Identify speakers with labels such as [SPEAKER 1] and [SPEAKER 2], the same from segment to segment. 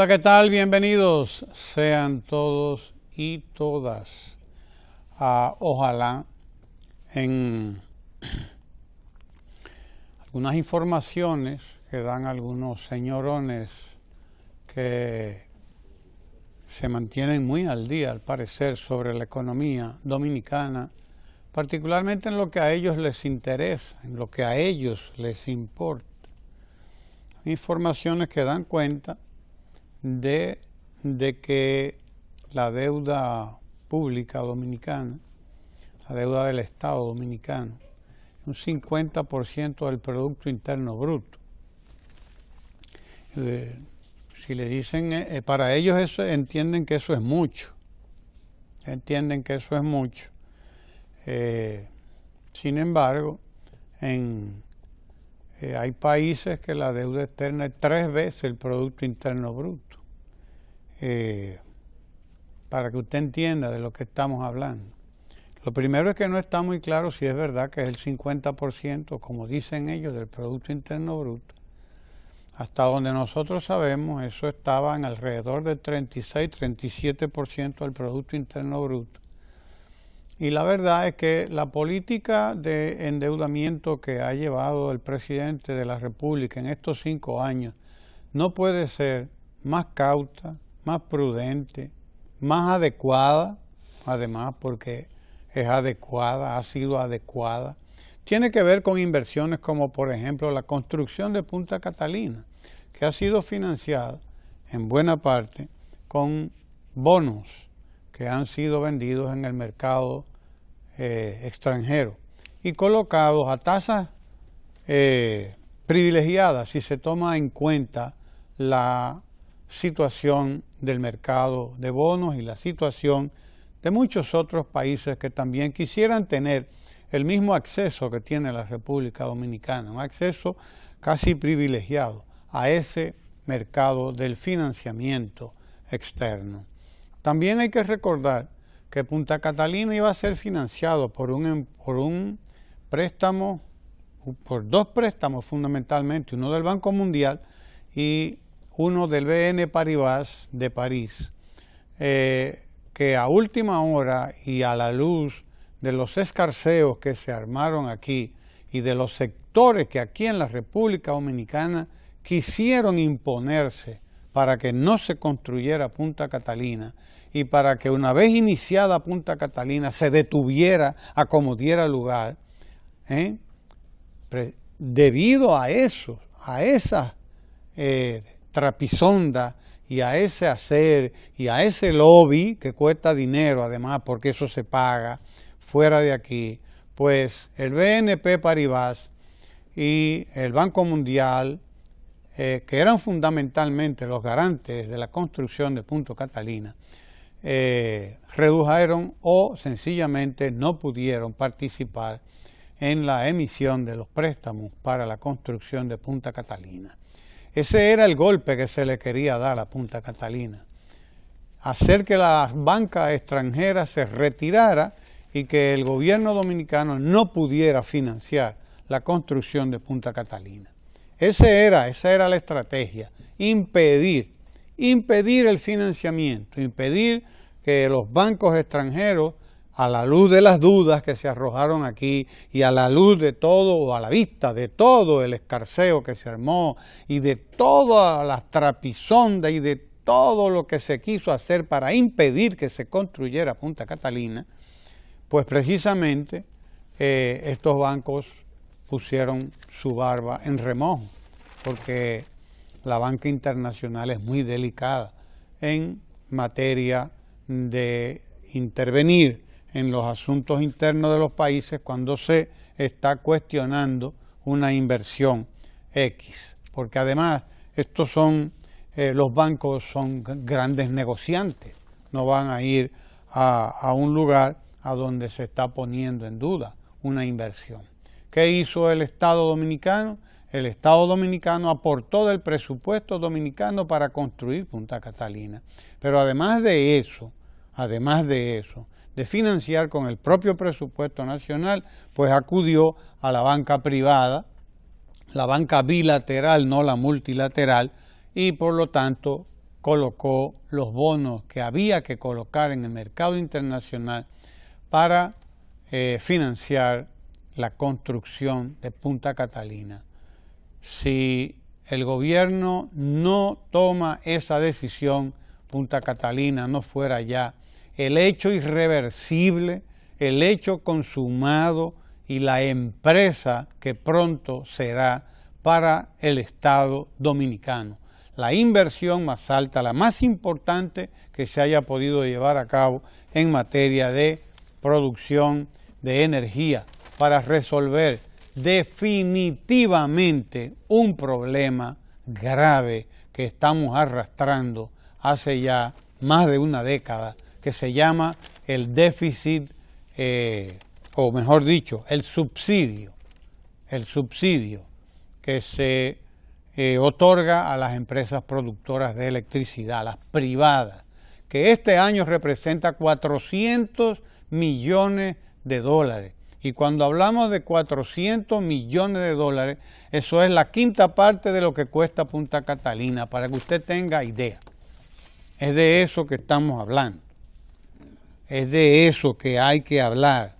[SPEAKER 1] Hola, ¿qué tal? Bienvenidos sean todos y todas a Ojalá en algunas informaciones que dan algunos señorones que se mantienen muy al día, al parecer, sobre la economía dominicana, particularmente en lo que a ellos les interesa, en lo que a ellos les importa. Informaciones que dan cuenta de que la deuda pública dominicana, la deuda del Estado dominicano, un 50% del Producto Interno Bruto. Si le dicen, para ellos eso, entienden que eso es mucho. Sin embargo, hay países que la deuda externa es 3 veces el Producto Interno Bruto. Para que usted entienda de lo que estamos hablando. Lo primero es que no está muy claro si es verdad que es el 50%, como dicen ellos, del Producto Interno Bruto. Hasta donde nosotros sabemos, eso estaba en alrededor del 36-37% del Producto Interno Bruto. Y la verdad es que la política de endeudamiento que ha llevado el presidente de la República en estos 5 años no puede ser más cauta, más prudente, más adecuada, además porque es adecuada, ha sido adecuada. Tiene que ver con inversiones como por ejemplo la construcción de Punta Catalina, que ha sido financiada en buena parte con bonos que han sido vendidos en el mercado extranjero y colocados a tasas privilegiadas si se toma en cuenta la situación del mercado de bonos y la situación de muchos otros países que también quisieran tener el mismo acceso que tiene la República Dominicana, un acceso casi privilegiado a ese mercado del financiamiento externo. También hay que recordar que Punta Catalina iba a ser financiado por un préstamo, por 2 préstamos fundamentalmente, uno del Banco Mundial y uno del BNP Paribas de París, que a última hora y a la luz de los escarceos que se armaron aquí y de los sectores que aquí en la República Dominicana quisieron imponerse para que no se construyera Punta Catalina y para que una vez iniciada Punta Catalina se detuviera a como diera lugar, debido a eso, a esa trapisonda y a ese hacer y a ese lobby que cuesta dinero además porque eso se paga fuera de aquí, pues el BNP Paribas y el Banco Mundial, que eran fundamentalmente los garantes de la construcción de Punta Catalina, redujeron o sencillamente no pudieron participar en la emisión de los préstamos para la construcción de Punta Catalina. Ese era el golpe que se le quería dar a Punta Catalina, hacer que la banca extranjera se retirara y que el gobierno dominicano no pudiera financiar la construcción de Punta Catalina. Esa era la estrategia, impedir el financiamiento, impedir que los bancos extranjeros, a la luz de las dudas que se arrojaron aquí y a la luz de todo, o a la vista de todo el escarceo que se armó y de todas las trapisondas y de todo lo que se quiso hacer para impedir que se construyera Punta Catalina, pues precisamente estos bancos pusieron su barba en remojo, porque la banca internacional es muy delicada en materia de intervenir en los asuntos internos de los países cuando se está cuestionando una inversión X, porque además estos son, los bancos son grandes negociantes, no van a ir a un lugar a donde se está poniendo en duda una inversión. ¿Qué hizo el Estado Dominicano? El Estado Dominicano aportó del presupuesto dominicano para construir Punta Catalina, pero además de eso, de financiar con el propio presupuesto nacional, pues acudió a la banca privada, la banca bilateral, no la multilateral, y por lo tanto colocó los bonos que había que colocar en el mercado internacional para financiar la construcción de Punta Catalina. Si el gobierno no toma esa decisión, Punta Catalina no fuera ya el hecho irreversible, el hecho consumado y la empresa que pronto será para el Estado dominicano. La inversión más alta, la más importante que se haya podido llevar a cabo en materia de producción de energía para resolver definitivamente un problema grave que estamos arrastrando hace ya más de una década, que se llama el déficit, o mejor dicho, el subsidio que se otorga a las empresas productoras de electricidad, las privadas, que este año representa 400 millones de dólares. Y cuando hablamos de 400 millones de dólares, eso es la quinta parte de lo que cuesta Punta Catalina, para que usted tenga idea. Es de eso que estamos hablando. Es de eso que hay que hablar.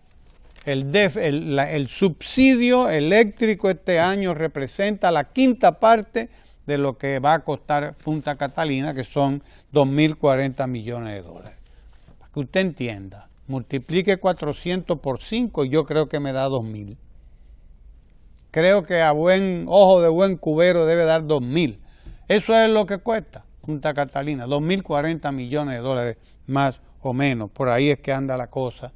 [SPEAKER 1] El subsidio eléctrico este año representa la quinta parte de lo que va a costar Punta Catalina, que son 2.040 millones de dólares. Para que usted entienda, multiplique 400 por 5 y yo creo que me da 2.000. Creo que a buen ojo de buen cubero debe dar 2.000. Eso es lo que cuesta Punta Catalina, 2.040 millones de dólares más o menos. Por ahí es que anda la cosa.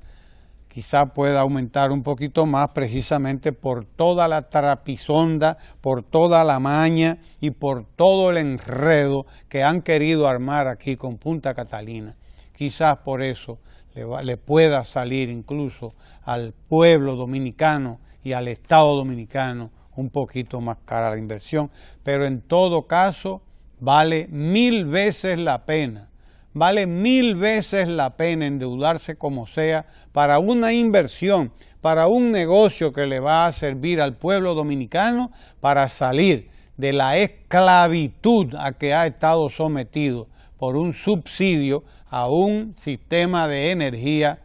[SPEAKER 1] Quizá pueda aumentar un poquito más precisamente por toda la trapisonda, por toda la maña y por todo el enredo que han querido armar aquí con Punta Catalina. Quizás por eso le pueda salir incluso al pueblo dominicano y al Estado dominicano un poquito más cara la inversión, pero en todo caso vale 1000 veces la pena. Vale 1000 veces la pena endeudarse como sea para una inversión, para un negocio que le va a servir al pueblo dominicano para salir de la esclavitud a que ha estado sometido por un subsidio a un sistema de energía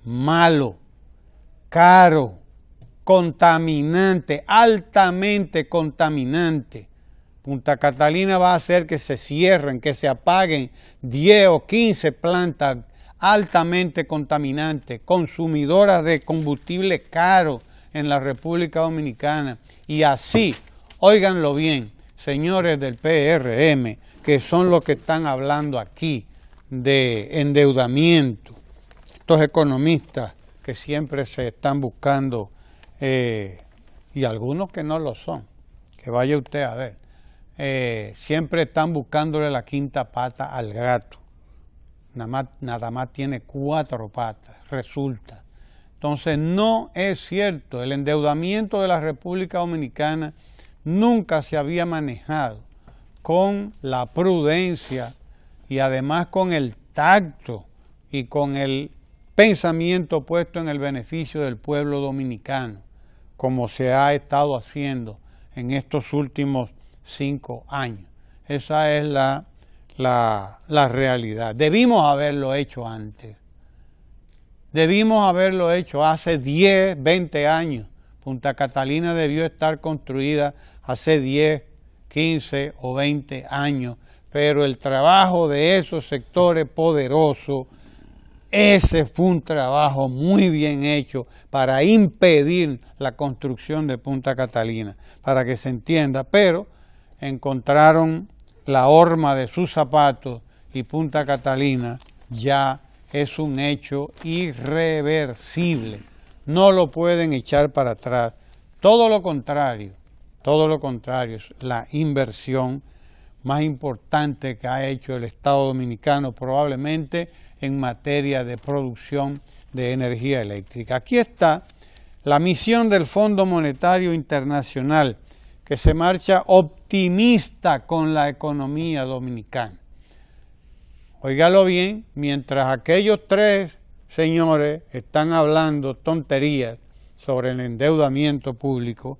[SPEAKER 1] malo, caro, contaminante, altamente contaminante. Punta Catalina va a hacer que se cierren, que se apaguen 10 o 15 plantas altamente contaminantes, consumidoras de combustible caro en la República Dominicana. Y así, óiganlo bien, señores del PRM, que son los que están hablando aquí de endeudamiento, estos economistas que siempre se están buscando, y algunos que no lo son, que vaya usted a ver. Siempre están buscándole la quinta pata al gato. Nada más tiene 4 patas, resulta. Entonces no es cierto, el endeudamiento de la República Dominicana nunca se había manejado con la prudencia y además con el tacto y con el pensamiento puesto en el beneficio del pueblo dominicano, como se ha estado haciendo en estos últimos 5 años. Esa es la realidad. Debimos haberlo hecho antes. Debimos haberlo hecho hace 10, 20 años. Punta Catalina debió estar construida hace 10, 15 o 20 años. Pero el trabajo de esos sectores poderosos, ese fue un trabajo muy bien hecho para impedir la construcción de Punta Catalina, para que se entienda, pero encontraron la horma de sus zapatos y Punta Catalina ya es un hecho irreversible. No lo pueden echar para atrás. Todo lo contrario, es la inversión más importante que ha hecho el Estado Dominicano probablemente en materia de producción de energía eléctrica. Aquí está la misión del Fondo Monetario Internacional, que se marcha optimista con la economía dominicana. Óigalo bien, mientras aquellos 3 señores están hablando tonterías sobre el endeudamiento público,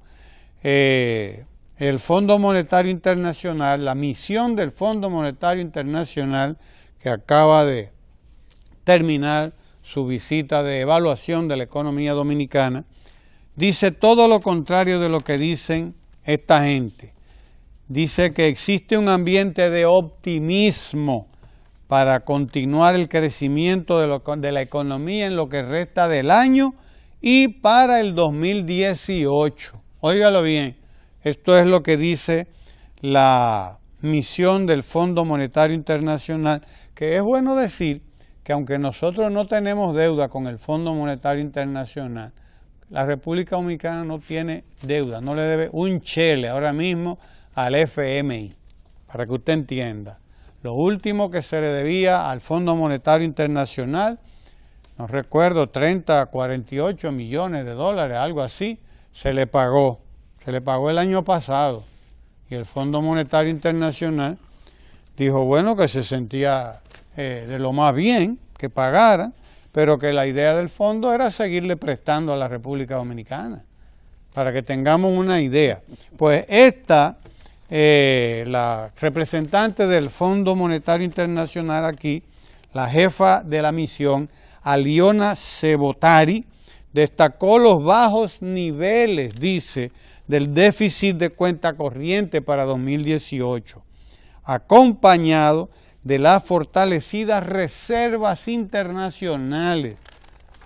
[SPEAKER 1] el el Fondo Monetario Internacional, la misión del Fondo Monetario Internacional, que acaba de terminar su visita de evaluación de la economía dominicana, dice todo lo contrario de lo que dicen esta gente. Dice que existe un ambiente de optimismo para continuar el crecimiento de la economía en lo que resta del año y para el 2018. Óigalo bien, esto es lo que dice la misión del Fondo Monetario Internacional, que es bueno decir que aunque nosotros no tenemos deuda con el Fondo Monetario Internacional, la República Dominicana no tiene deuda, no le debe un chele ahora mismo al FMI, para que usted entienda. Lo último que se le debía al Fondo Monetario Internacional, no recuerdo, 30, 48 millones de dólares, algo así, se le pagó el año pasado. Y el Fondo Monetario Internacional dijo, bueno, que se sentía de lo más bien que pagara, pero que la idea del fondo era seguirle prestando a la República Dominicana, para que tengamos una idea. Pues la representante del Fondo Monetario Internacional aquí, la jefa de la misión, Aliona Sebotari, destacó los bajos niveles, dice, del déficit de cuenta corriente para 2018, acompañado de las fortalecidas reservas internacionales.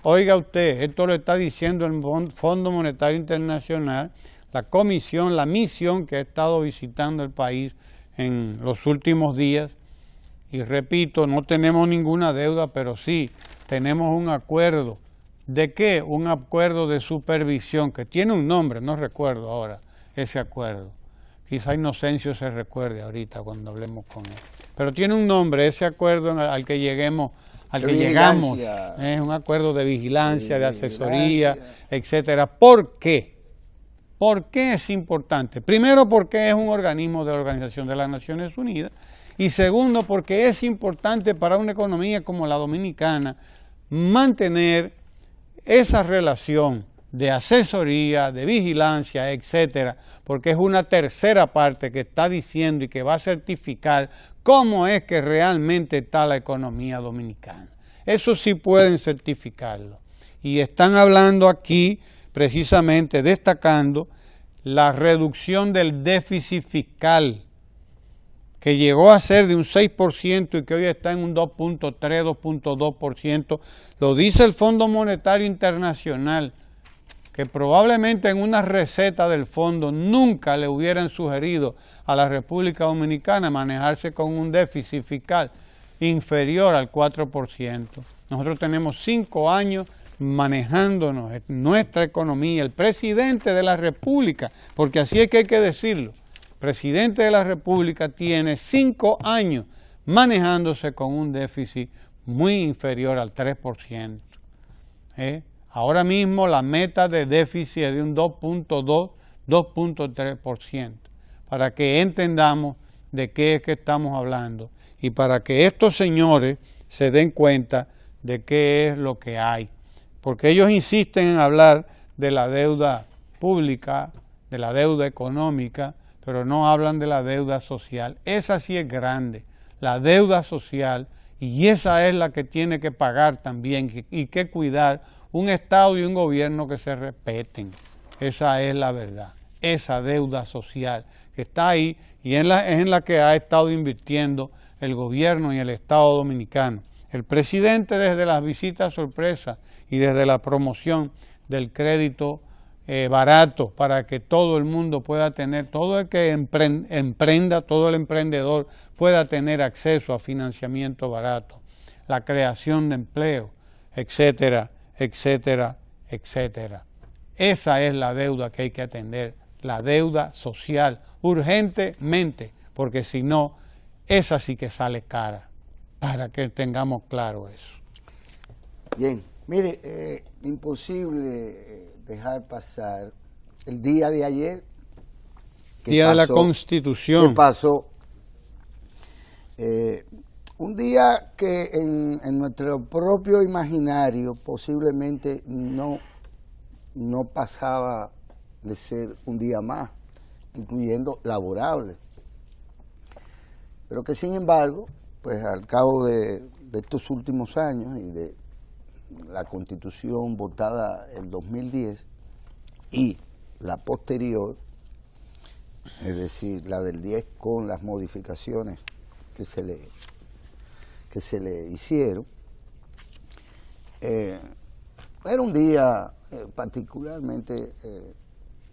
[SPEAKER 1] Oiga usted, esto lo está diciendo el Fondo Monetario Internacional, la comisión, la misión que ha estado visitando el país en los últimos días. Y repito, no tenemos ninguna deuda, pero sí tenemos un acuerdo. ¿De qué? Un acuerdo de supervisión que tiene un nombre, no recuerdo ahora ese acuerdo. Quizá Inocencio se recuerde ahorita cuando hablemos con él. Pero tiene un nombre ese acuerdo al que llegamos. Es un acuerdo de vigilancia, de asesoría, etcétera. ¿Por qué? ¿Por qué es importante? Primero, porque es un organismo de la Organización de las Naciones Unidas. Y segundo, porque es importante para una economía como la dominicana mantener esa relación de asesoría, de vigilancia, etcétera, porque es una tercera parte que está diciendo y que va a certificar cómo es que realmente está la economía dominicana. Eso sí pueden certificarlo. Y están hablando aquí, precisamente destacando la reducción del déficit fiscal, que llegó a ser de un 6% y que hoy está en un 2.3, 2.2%. Lo dice el Fondo Monetario Internacional, que probablemente en una receta del fondo nunca le hubieran sugerido a la República Dominicana manejarse con un déficit fiscal inferior al 4%. Nosotros tenemos 5 años manejándonos nuestra economía. El presidente de la República, porque así es que hay que decirlo, el presidente de la República tiene 5 años manejándose con un déficit muy inferior al 3%. Ahora mismo la meta de déficit es de un 2.2, 2.3%, para que entendamos de qué es que estamos hablando y para que estos señores se den cuenta de qué es lo que hay. Porque ellos insisten en hablar de la deuda pública, de la deuda económica, pero no hablan de la deuda social. Esa sí es grande, la deuda social, y esa es la que tiene que pagar también y que cuidar un Estado y un gobierno que se respeten. Esa es la verdad, esa deuda social que está ahí y es en la que ha estado invirtiendo el gobierno y el Estado dominicano. El presidente, desde las visitas sorpresas y desde la promoción del crédito barato para que todo el mundo pueda tener, todo el que emprenda, todo el emprendedor pueda tener acceso a financiamiento barato, la creación de empleo, etcétera, etcétera, etcétera. Esa es la deuda que hay que atender, la deuda social, urgentemente, porque si no, esa sí que sale cara, para que tengamos claro eso.
[SPEAKER 2] Bien, mire, imposible dejar pasar el día de ayer.
[SPEAKER 1] Día de la Constitución.
[SPEAKER 2] ¿Qué pasó? Un día que en nuestro propio imaginario posiblemente no pasaba de ser un día más. incluyendo laborables. Pero que sin embargo, pues al cabo de estos últimos años y de la Constitución votada en 2010 y la posterior, es decir, la del 10 con las modificaciones que se le hicieron, era un día particularmente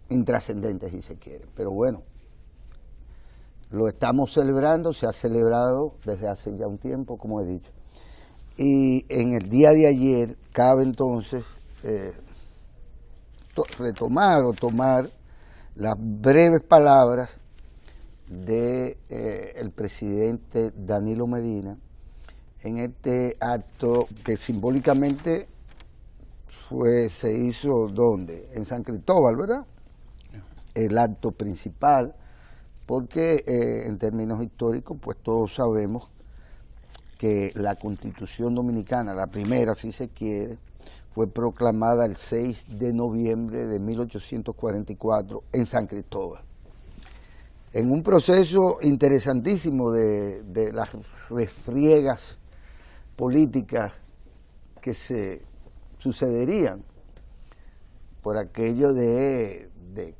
[SPEAKER 2] intrascendente, si se quiere, pero bueno, lo estamos celebrando, se ha celebrado desde hace ya un tiempo, como he dicho, y en el día de ayer cabe entonces retomar o tomar las breves palabras de el presidente Danilo Medina en este acto que simbólicamente se hizo ¿dónde? En San Cristóbal, ¿verdad? El acto principal, porque en términos históricos, pues todos sabemos que la Constitución Dominicana, la primera si se quiere, fue proclamada el 6 de noviembre de 1844 en San Cristóbal. En un proceso interesantísimo de las refriegas políticas que se sucederían por aquello de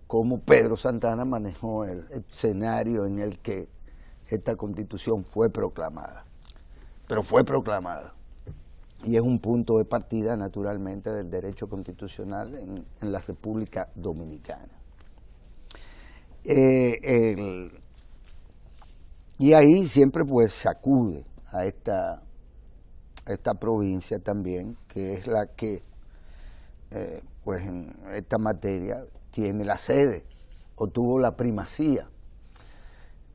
[SPEAKER 2] cómo Pedro Santana manejó el escenario en el que esta Constitución fue proclamada. Pero fue proclamada. Y es un punto de partida, naturalmente, del derecho constitucional en la República Dominicana. Y ahí siempre pues se acude a esta provincia también, que es la que pues en esta materia tiene la sede o tuvo la primacía.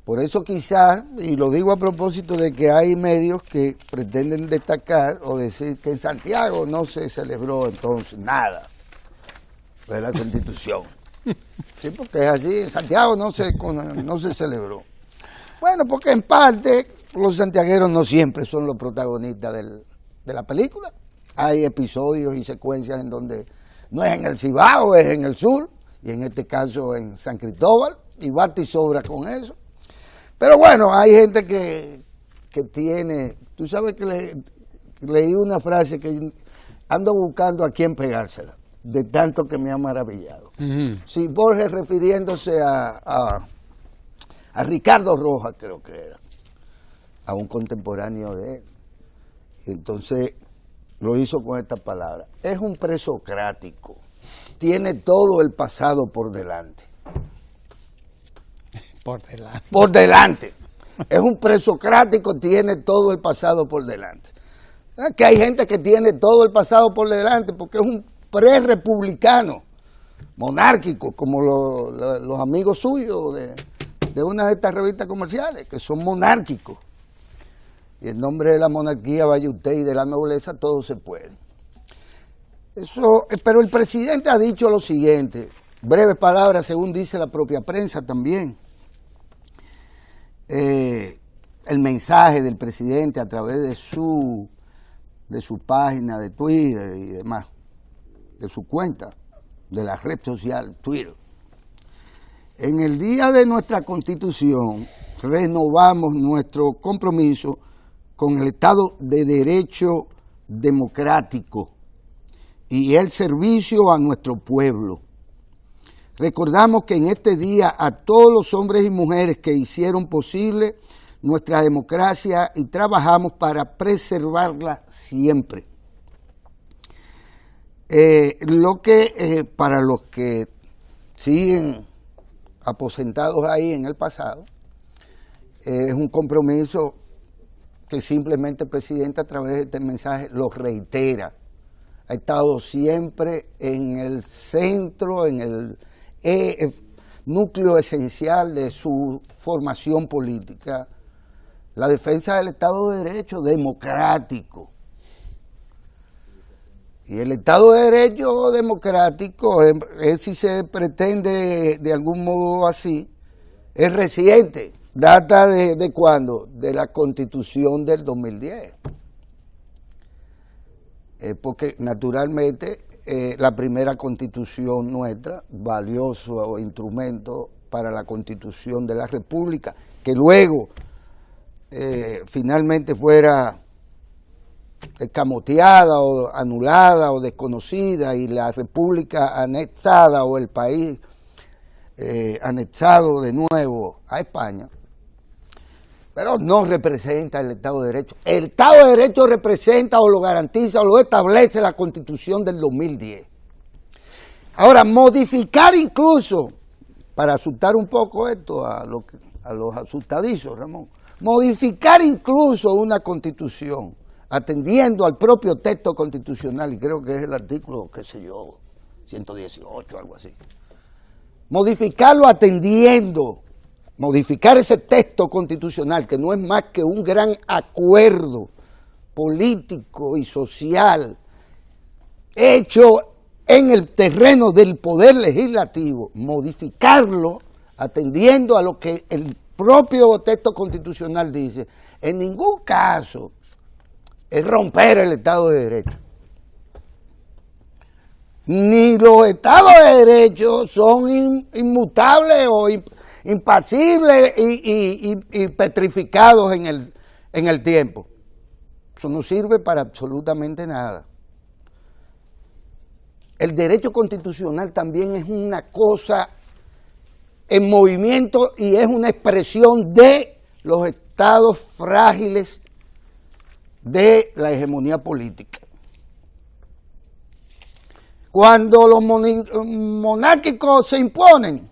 [SPEAKER 2] Por eso quizás, y lo digo a propósito de que hay medios que pretenden destacar o decir que en Santiago no se celebró entonces nada de la Constitución. Sí, porque es así, en Santiago no se celebró. Bueno, porque en parte los santiagueros no siempre son los protagonistas de la película. Hay episodios y secuencias en donde no es en el Cibao, es en el sur, y en este caso en San Cristóbal, y basta y sobra con eso. Pero bueno, hay gente que tiene, tú sabes que leí una frase que ando buscando a quién pegársela, de tanto que me ha maravillado. Sí, Borges refiriéndose a Ricardo Rojas, creo que era, a un contemporáneo de él. Y entonces lo hizo con esta palabra: es un presocrático, tiene todo el pasado por delante. Por delante. Es un presocrático, tiene todo el pasado por delante. Que hay gente que tiene todo el pasado por delante porque es un pre-republicano, monárquico, como los amigos suyos de una de estas revistas comerciales, que son monárquicos. Y en nombre de la monarquía, vaya usted, y de la nobleza, todo se puede. Pero el presidente ha dicho lo siguiente, breves palabras, según dice la propia prensa también. El mensaje del presidente a través de su página de Twitter y demás, de su cuenta, de la red social Twitter. En el día de nuestra Constitución renovamos nuestro compromiso con el Estado de Derecho democrático y el servicio a nuestro pueblo. Recordamos que en este día a todos los hombres y mujeres que hicieron posible nuestra democracia y trabajamos para preservarla siempre. Para los que siguen aposentados ahí en el pasado, es un compromiso que simplemente el presidente a través de este mensaje lo reitera. Ha estado siempre en el centro, en el núcleo esencial de su formación política, la defensa del Estado de Derecho democrático. Y el Estado de Derecho democrático es si se pretende de algún modo así, es reciente, data de ¿cuándo? De la Constitución del 2010. Porque naturalmente la primera Constitución nuestra, valioso instrumento para la Constitución de la República, que luego finalmente fuera escamoteada o anulada o desconocida y la República anexada o el país anexado de nuevo a España, pero no representa el Estado de Derecho. El Estado de Derecho representa o lo garantiza o lo establece la Constitución del 2010. Ahora, modificar incluso, para asustar un poco esto a los asustadizos, Ramón, modificar incluso una Constitución, atendiendo al propio texto constitucional, y creo que es el artículo, 118, algo así. Modificarlo atendiendo, modificar ese texto constitucional, que no es más que un gran acuerdo político y social hecho en el terreno del poder legislativo, modificarlo atendiendo a lo que el propio texto constitucional dice, en ningún caso es romper el Estado de Derecho. Ni los Estados de Derecho son inmutables o impasibles y petrificados en el tiempo. Eso no sirve para absolutamente nada. El derecho constitucional también es una cosa en movimiento y es una expresión de los estados frágiles de la hegemonía política. Cuando los monárquicos se imponen,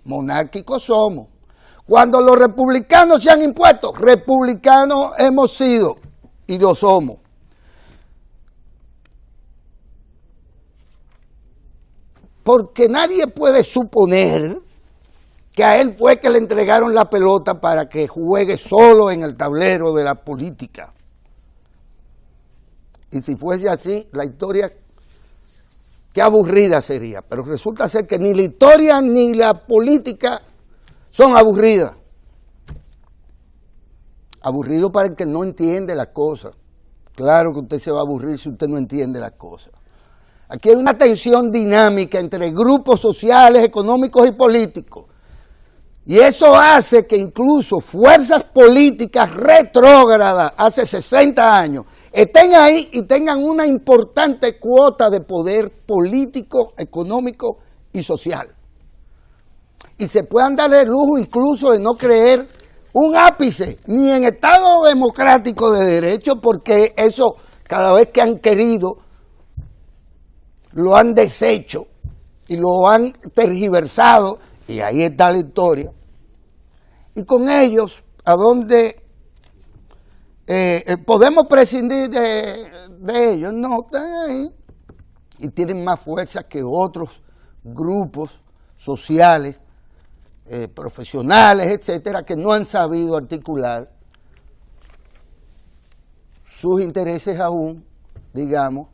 [SPEAKER 2] monárquicos somos. Cuando los republicanos se han impuesto, republicanos hemos sido y lo somos. Porque nadie puede suponer que a él fue que le entregaron la pelota para que juegue solo en el tablero de la política. Y si fuese así, la historia, qué aburrida sería. Pero resulta ser que ni la historia ni la política son aburridas. Aburrido para el que no entiende las cosas. Claro que usted se va a aburrir si usted no entiende las cosas. Aquí hay una tensión dinámica entre grupos sociales, económicos y políticos. Y eso hace que incluso fuerzas políticas retrógradas hace 60 años estén ahí y tengan una importante cuota de poder político, económico y social. Y se puedan dar el lujo incluso de no creer un ápice ni en Estado democrático de derecho, porque eso cada vez que han querido lo han deshecho y lo han tergiversado, y ahí está la historia. Y con ellos, ¿a dónde podemos prescindir de ellos? No, están ahí y tienen más fuerza que otros grupos sociales, profesionales, etcétera, que no han sabido articular sus intereses aún, digamos,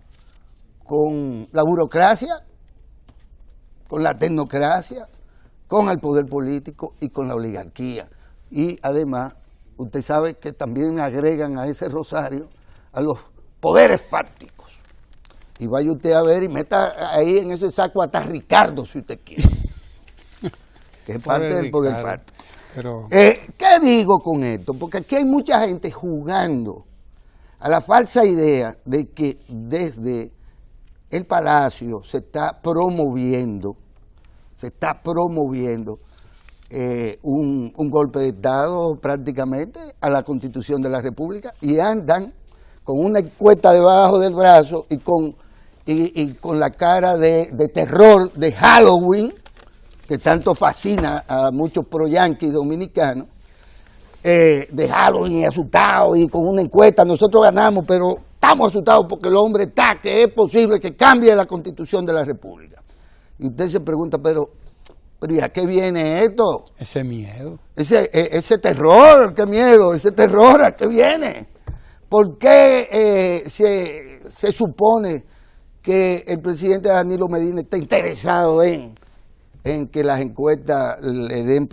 [SPEAKER 2] con la burocracia, con la tecnocracia, con el poder político y con la oligarquía. Y además, usted sabe que también agregan a ese rosario a los poderes fácticos. Y vaya usted a ver y meta ahí en ese saco hasta Ricardo, si usted quiere, que es parte del poder fáctico.
[SPEAKER 1] Pero...
[SPEAKER 2] ¿Qué digo con esto? Porque aquí hay mucha gente jugando a la falsa idea de que desde el Palacio se está promoviendo un golpe de Estado prácticamente a la Constitución de la República, y andan con una encuesta debajo del brazo y con la cara de terror de Halloween, que tanto fascina a muchos pro-yanquis dominicanos, de Halloween y asustados y con una encuesta. Nosotros ganamos, pero estamos asustados porque el hombre está, que es posible que cambie la Constitución de la República. Y usted se pregunta, pero ¿y a qué viene esto?
[SPEAKER 1] Ese miedo.
[SPEAKER 2] Ese terror, qué miedo, ese terror, ¿a qué viene? ¿Por qué se supone que el presidente Danilo Medina está interesado en que las encuestas le den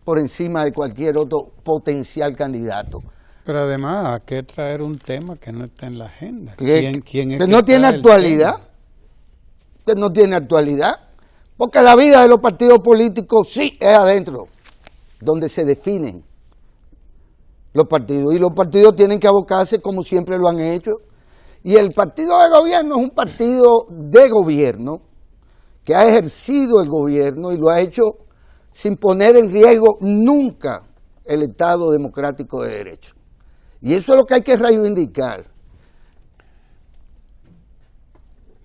[SPEAKER 2] por encima de cualquier otro potencial candidato?
[SPEAKER 1] Pero además, ¿a qué traer un tema que no está en la agenda?
[SPEAKER 2] ¿Quién es
[SPEAKER 1] que
[SPEAKER 2] no tiene
[SPEAKER 1] trae el
[SPEAKER 2] actualidad?
[SPEAKER 1] tema?
[SPEAKER 2] Que no tiene actualidad. Porque la vida de los partidos políticos sí es adentro, donde se definen los partidos. Y los partidos tienen que abocarse como siempre lo han hecho. Y el partido de gobierno es un partido de gobierno que ha ejercido el gobierno y lo ha hecho sin poner en riesgo nunca el Estado democrático de derecho. Y eso es lo que hay que reivindicar.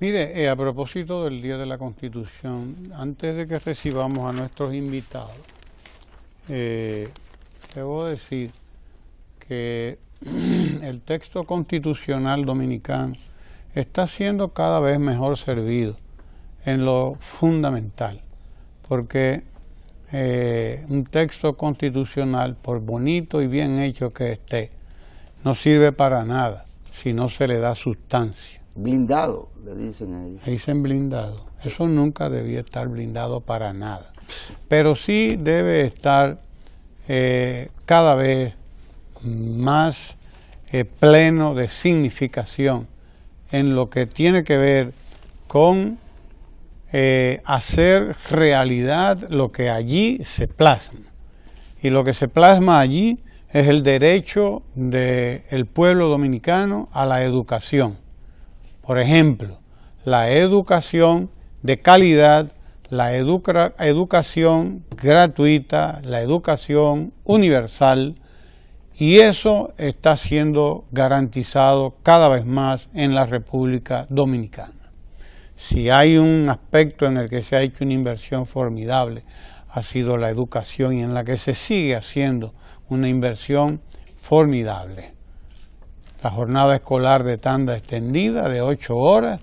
[SPEAKER 1] Mire, a propósito del Día de la Constitución, antes de que recibamos a nuestros invitados, debo decir que el texto constitucional dominicano está siendo cada vez mejor servido en lo fundamental, porque un texto constitucional, por bonito y bien hecho que esté, no sirve para nada si no se le da sustancia.
[SPEAKER 2] Blindado, le dicen a ellos.
[SPEAKER 1] Le dicen blindado. Eso nunca debía estar blindado para nada. Pero sí debe estar cada vez más pleno de significación en lo que tiene que ver con hacer realidad lo que allí se plasma. Y lo que se plasma allí es el derecho del pueblo dominicano a la educación. Por ejemplo, la educación de calidad, la educación gratuita, la educación universal, y eso está siendo garantizado cada vez más en la República Dominicana. Si hay un aspecto en el que se ha hecho una inversión formidable, ha sido la educación, y en la que se sigue haciendo una inversión formidable. La jornada escolar de tanda extendida de 8 horas,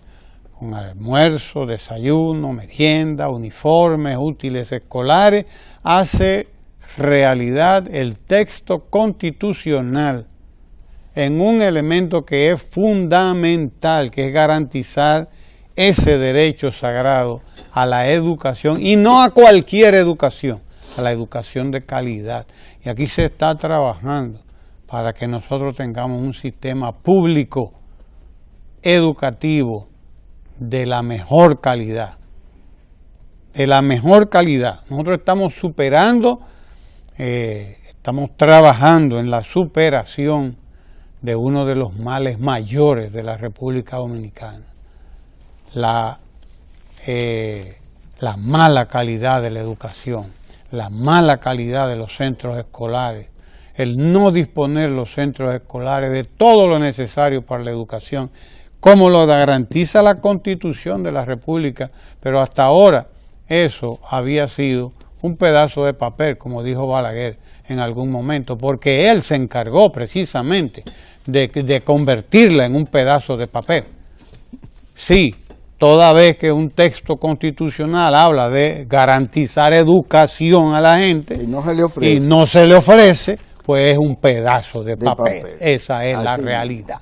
[SPEAKER 1] con almuerzo, desayuno, merienda, uniformes, útiles escolares, hace realidad el texto constitucional en un elemento que es fundamental, que es garantizar ese derecho sagrado a la educación, y no a cualquier educación, a la educación de calidad. Y aquí se está trabajando para que nosotros tengamos un sistema público educativo de la mejor calidad. De la mejor calidad. Nosotros estamos superando, estamos trabajando en la superación de uno de los males mayores de la República Dominicana. La mala calidad de la educación, la mala calidad de los centros escolares, el no disponer los centros escolares de todo lo necesario para la educación, como lo garantiza la Constitución de la República, pero hasta ahora eso había sido un pedazo de papel, como dijo Balaguer en algún momento, porque él se encargó precisamente de convertirla en un pedazo de papel. Sí, toda vez que un texto constitucional habla de garantizar educación a la gente y no se le ofrece, pues es un pedazo de papel. Esa es la realidad.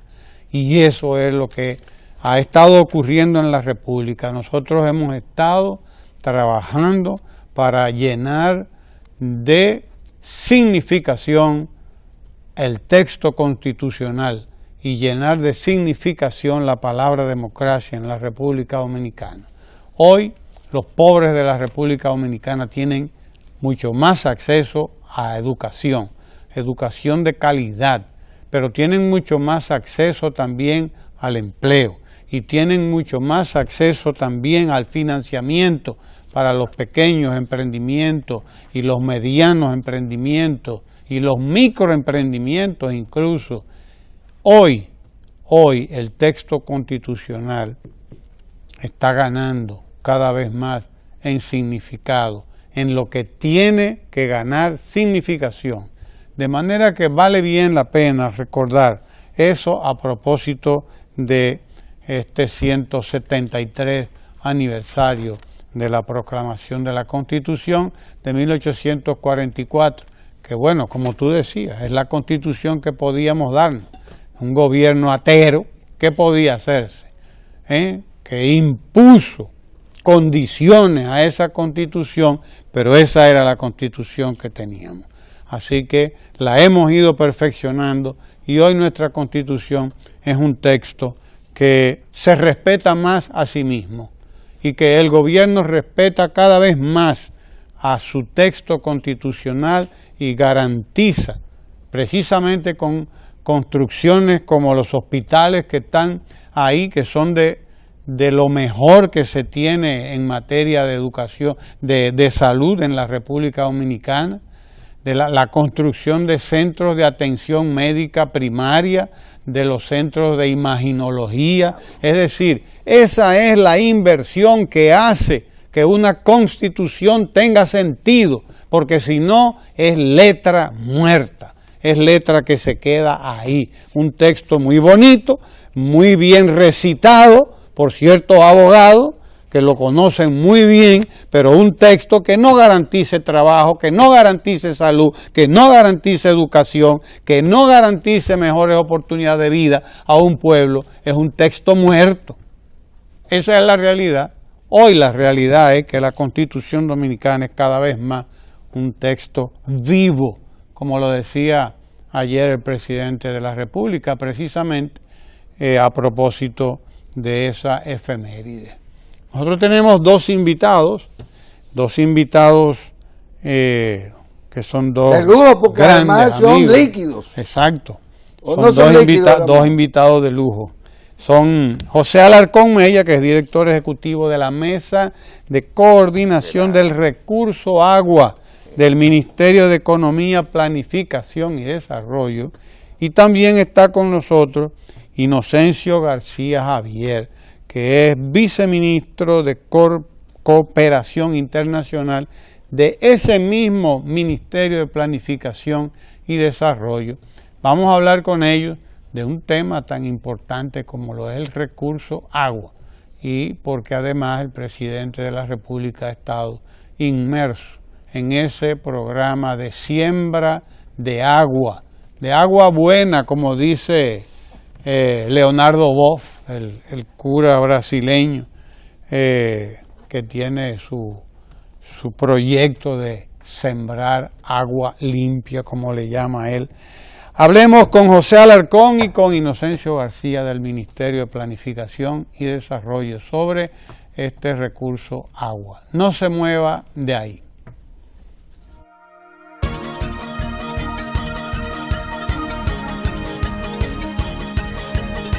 [SPEAKER 1] Y eso es lo que ha estado ocurriendo en la República. Nosotros hemos estado trabajando para llenar de significación el texto constitucional y llenar de significación la palabra democracia en la República Dominicana. Hoy los pobres de la República Dominicana tienen mucho más acceso a educación, educación de calidad, pero tienen mucho más acceso también al empleo y tienen mucho más acceso también al financiamiento para los pequeños emprendimientos y los medianos emprendimientos y los microemprendimientos incluso. Hoy el texto constitucional está ganando cada vez más en significado, en lo que tiene que ganar significación. De manera que vale bien la pena recordar eso a propósito de este 173 aniversario de la proclamación de la Constitución de 1844, que bueno, como tú decías, es la Constitución que podíamos darnos. Un gobierno atero, ¿qué podía hacerse? Que impuso condiciones a esa Constitución, pero esa era la Constitución que teníamos. Así que la hemos ido perfeccionando y hoy nuestra Constitución es un texto que se respeta más a sí mismo y que el gobierno respeta cada vez más a su texto constitucional y garantiza, precisamente con construcciones como los hospitales que están ahí, que son de lo mejor que se tiene en materia de educación, de salud en la República Dominicana, de la construcción de centros de atención médica primaria, de los centros de imaginología. Es decir, esa es la inversión que hace que una constitución tenga sentido, porque si no es letra muerta, es letra que se queda ahí. Un texto muy bonito, muy bien recitado por ciertos abogados que lo conocen muy bien, pero un texto que no garantice trabajo, que no garantice salud, que no garantice educación, que no garantice mejores oportunidades de vida a un pueblo, es un texto muerto. Esa es la realidad. Hoy la realidad es que la Constitución Dominicana es cada vez más un texto vivo, como lo decía ayer el presidente de la República, precisamente a propósito de esa efeméride. Nosotros tenemos dos invitados que son dos
[SPEAKER 2] de lujo, porque
[SPEAKER 1] grandes
[SPEAKER 2] además son
[SPEAKER 1] amigos.
[SPEAKER 2] líquidos.
[SPEAKER 1] Exacto.
[SPEAKER 2] O
[SPEAKER 1] Son
[SPEAKER 2] no son
[SPEAKER 1] dos invitados de lujo. Son José Alarcón Mella, que es director ejecutivo de la Mesa de Coordinación del Recurso Agua del Ministerio de Economía, Planificación y Desarrollo, y también está con nosotros Inocencio García Javier, que es viceministro de Cooperación Internacional de ese mismo Ministerio de Planificación y Desarrollo. Vamos a hablar con ellos de un tema tan importante como lo es el recurso agua, y porque además el presidente de la República ha estado inmerso en ese programa de siembra de agua buena, como dice Leonardo Boff, el cura brasileño, que tiene su proyecto de sembrar agua limpia, como le llama él. Hablemos con José Alarcón y con Inocencio García del Ministerio de Planificación y Desarrollo sobre este recurso agua. No se mueva de ahí.